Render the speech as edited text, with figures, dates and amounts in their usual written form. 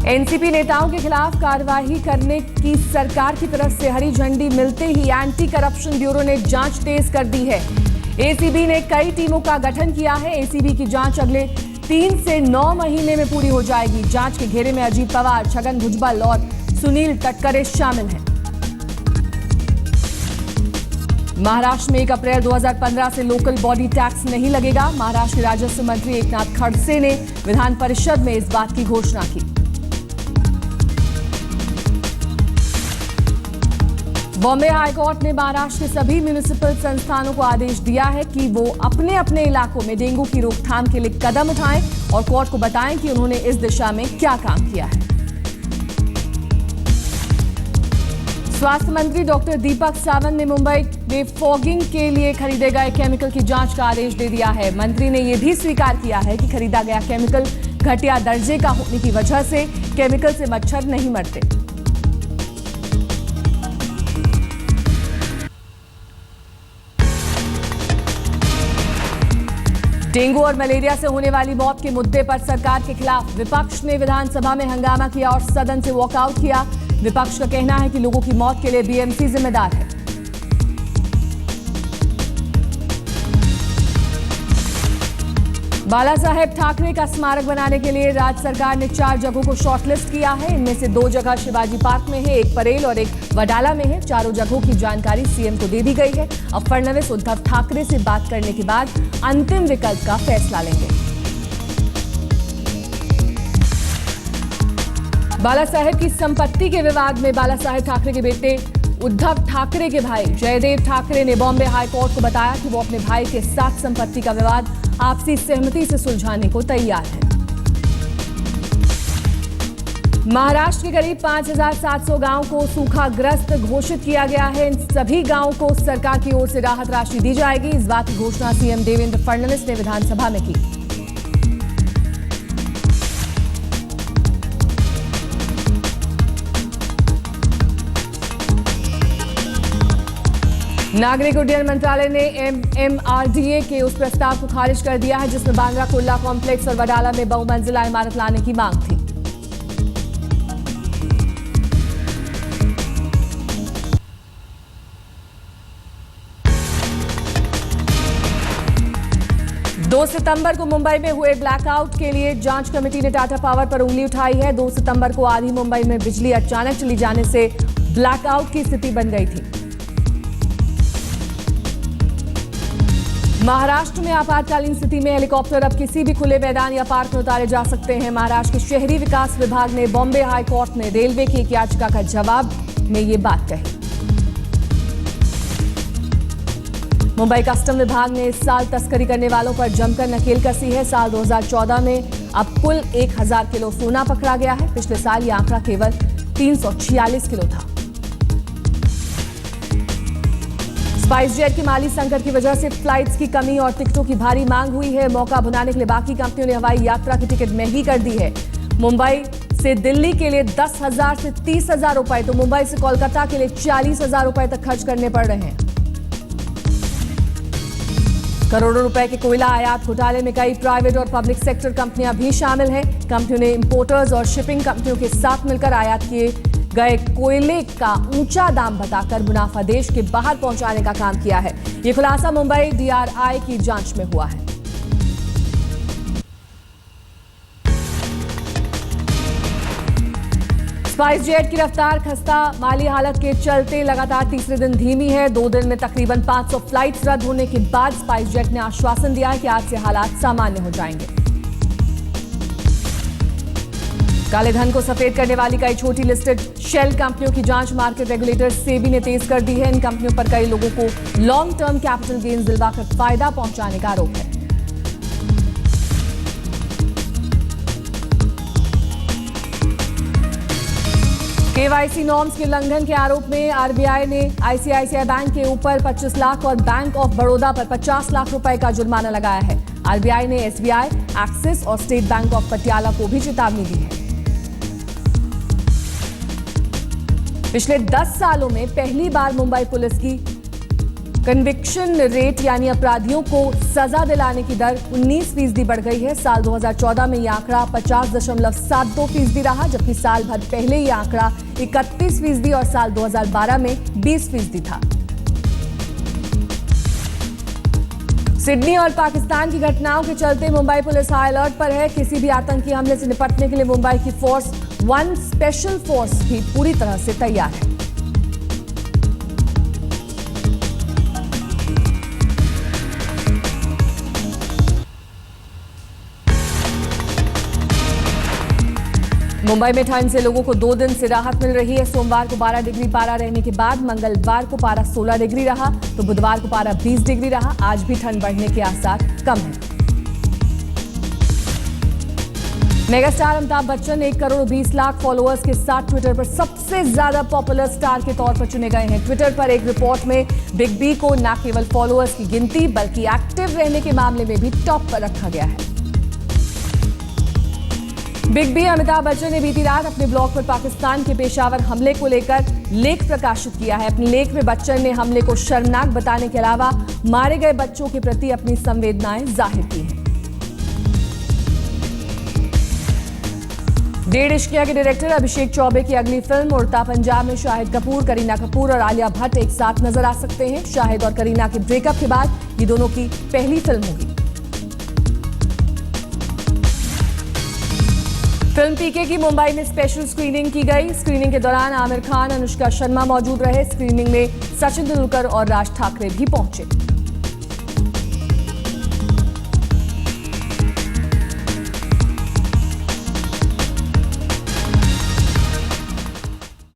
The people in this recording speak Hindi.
एनसीपी नेताओं के खिलाफ कार्रवाई करने की सरकार की तरफ से हरी झंडी मिलते ही एंटी करप्शन ब्यूरो ने जांच तेज कर दी है। एसीबी ने कई टीमों का गठन किया है। एसीबी की जांच अगले 3 से 9 महीने में पूरी हो जाएगी। जांच के घेरे में अजीत पवार, छगन भुजबल और सुनील तटकरे शामिल हैं। महाराष्ट्र में 1 अप्रैल 2015 से लोकल बॉडी टैक्स नहीं लगेगा। महाराष्ट्र के राजस्व मंत्री एकनाथ खड़से ने विधान परिषद में इस बात की घोषणा की। बॉम्बे हाईकोर्ट ने महाराष्ट्र के सभी म्युनिसिपल संस्थानों को आदेश दिया है कि वो अपने अपने इलाकों में डेंगू की रोकथाम के लिए कदम उठाएं और कोर्ट को बताएं कि उन्होंने इस दिशा में क्या काम किया है। स्वास्थ्य मंत्री डॉक्टर दीपक सावंत ने मुंबई में फॉगिंग के लिए खरीदे गए केमिकल की जांच का आदेश दे दिया है। मंत्री ने यह भी स्वीकार किया है कि खरीदा गया केमिकल घटिया दर्जे का होने की वजह से केमिकल से मच्छर नहीं मरते। डेंगू और मलेरिया से होने वाली मौत के मुद्दे पर सरकार के खिलाफ विपक्ष ने विधानसभा में हंगामा किया और सदन से वॉकआउट किया। विपक्ष का कहना है कि लोगों की मौत के लिए बीएमसी जिम्मेदार है। बाला साहेब ठाकरे का स्मारक बनाने के लिए राज्य सरकार ने 4 जगहों को शॉर्टलिस्ट किया है। इनमें से 2 जगह शिवाजी पार्क में है, एक परेल और एक वडाला में है। चारों जगहों की जानकारी सीएम को दे दी गई है। अब फडणवीस उद्धव ठाकरे से बात करने के बाद अंतिम विकल्प का फैसला लेंगे। बाला साहेब की संपत्ति के विवाद में बाला साहेब ठाकरे के बेटे उद्धव ठाकरे के भाई जयदेव ठाकरे ने बॉम्बे हाई कोर्ट को बताया कि वो अपने भाई के साथ संपत्ति का विवाद आपसी सहमति से सुलझाने को तैयार है। महाराष्ट्र के करीब 5,700 गांवों को सूखाग्रस्त घोषित किया गया है। इन सभी गांवों को सरकार की ओर से राहत राशि दी जाएगी। इस बात की घोषणा सीएम देवेंद्र फडणवीस ने विधानसभा में की। नागरिक उड्डयन मंत्रालय ने एमएमआरडीए के उस प्रस्ताव को खारिज कर दिया है जिसमें बांद्रा कुर्ला कॉम्प्लेक्स और वडाला में बहुमंजिला इमारत लाने की मांग थी। दो सितंबर को मुंबई में हुए ब्लैकआउट के लिए जांच कमेटी ने टाटा पावर पर उंगली उठाई है। 2 सितंबर को आधी मुंबई में बिजली अचानक चली जाने से ब्लैकआउट की स्थिति बन गई थी। महाराष्ट्र में आपातकालीन स्थिति में हेलीकॉप्टर अब किसी भी खुले मैदान या पार्क में उतारे जा सकते हैं। महाराष्ट्र के शहरी विकास विभाग ने बॉम्बे हाई कोर्ट में रेलवे की एक याचिका का जवाब में ये बात कही। मुंबई कस्टम विभाग ने इस साल तस्करी करने वालों पर जमकर नकेल कसी है। साल 2014 में अब कुल 1000 किलो सोना पकड़ा गया है। पिछले साल यह आंकड़ा केवल 346 किलो था। स्पाइस जेट की माली संकट की वजह से फ्लाइट्स की कमी और टिकटों की भारी मांग हुई है। मौका भुनाने के लिए बाकी कंपनियों ने हवाई यात्रा की टिकट महंगी कर दी है। मुंबई से दिल्ली के लिए 10,000 से 30,000 रुपए तो मुंबई से कोलकाता के लिए 40,000 रुपए तक खर्च करने पड़ रहे हैं। करोड़ों रुपए के कोयला आयात घोटाले में कई प्राइवेट और पब्लिक सेक्टर कंपनियां भी शामिल हैं। कंपनियों ने इंपोर्टर्स और शिपिंग कंपनियों के साथ मिलकर आयात किए गए कोयले का ऊंचा दाम बताकर मुनाफा देश के बाहर पहुंचाने का काम किया है। यह खुलासा मुंबई डीआरआई की जांच में हुआ है। स्पाइस जेट की रफ्तार खस्ता माली हालत के चलते लगातार तीसरे दिन धीमी है। 2 दिन में तकरीबन 500 फ्लाइट्स रद्द होने के बाद स्पाइस जेट ने आश्वासन दिया है कि आज से हालात सामान्य हो जाएंगे। काले धन को सफेद करने वाली कई छोटी लिस्टेड शेल कंपनियों की जांच मार्केट रेगुलेटर सेबी ने तेज कर दी है। इन कंपनियों पर कई लोगों को लॉन्ग टर्म कैपिटल गेन्स दिलवाकर फायदा पहुंचाने का आरोप है। केवाईसी नॉर्म्स के उल्लंघन के आरोप में आरबीआई ने आईसीआईसीआई बैंक के ऊपर 25 लाख और बैंक ऑफ बड़ौदा पर 50 लाख रुपए का जुर्माना लगाया है। आरबीआई ने एसबीआई, एक्सिस और स्टेट बैंक ऑफ पटियाला को भी चेतावनी दी है। पिछले 10 सालों में पहली बार मुंबई पुलिस की कन्विक्शन रेट यानी अपराधियों को सजा दिलाने की दर 19% बढ़ गई है। साल 2014 में यह आंकड़ा 50.72% रहा, जबकि साल भर पहले यह आंकड़ा 31% और साल 2012 में 20% था। सिडनी और पाकिस्तान की घटनाओं के चलते मुंबई पुलिस हाई अलर्ट पर है। किसी भी आतंकी हमले से निपटने के लिए मुंबई की फोर्स 1 स्पेशल फोर्स भी पूरी तरह से तैयार है। मुंबई में ठंड से लोगों को 2 दिन से राहत मिल रही है। सोमवार को 12 डिग्री पारा रहने के बाद मंगलवार को पारा 16 डिग्री रहा, तो बुधवार को पारा 20 डिग्री रहा। आज भी ठंड बढ़ने के आसार कम है। मेगास्टार अमिताभ बच्चन 1 करोड़ 20 लाख फॉलोअर्स के साथ ट्विटर पर सबसे ज्यादा पॉपुलर स्टार के तौर पर चुने गए हैं। ट्विटर पर एक रिपोर्ट में बिग बी को न केवल फॉलोअर्स की गिनती बल्कि एक्टिव रहने के मामले में भी टॉप पर रखा गया है। बिग बी अमिताभ बच्चन ने बीती रात अपने ब्लॉग पर पाकिस्तान के पेशावर हमले को लेकर लेख प्रकाशित किया है। अपने लेख में बच्चन ने हमले को शर्मनाक बताने के अलावा मारे गए बच्चों के प्रति अपनी संवेदनाएं जाहिर की हैं। डेढ़ इश्किया के डायरेक्टर अभिषेक चौबे की अगली फिल्म उड़ता पंजाब में शाहिद कपूर, करीना कपूर और आलिया भट्ट एक साथ नजर आ सकते हैं। शाहिद और करीना के ब्रेकअप के बाद ये दोनों की पहली फिल्म होगी। फिल्म पीके की मुंबई में स्पेशल स्क्रीनिंग की गई। स्क्रीनिंग के दौरान आमिर खान, अनुष्का शर्मा मौजूद रहे। स्क्रीनिंग में सचिन तेंदुलकर और राज ठाकरे भी पहुंचे।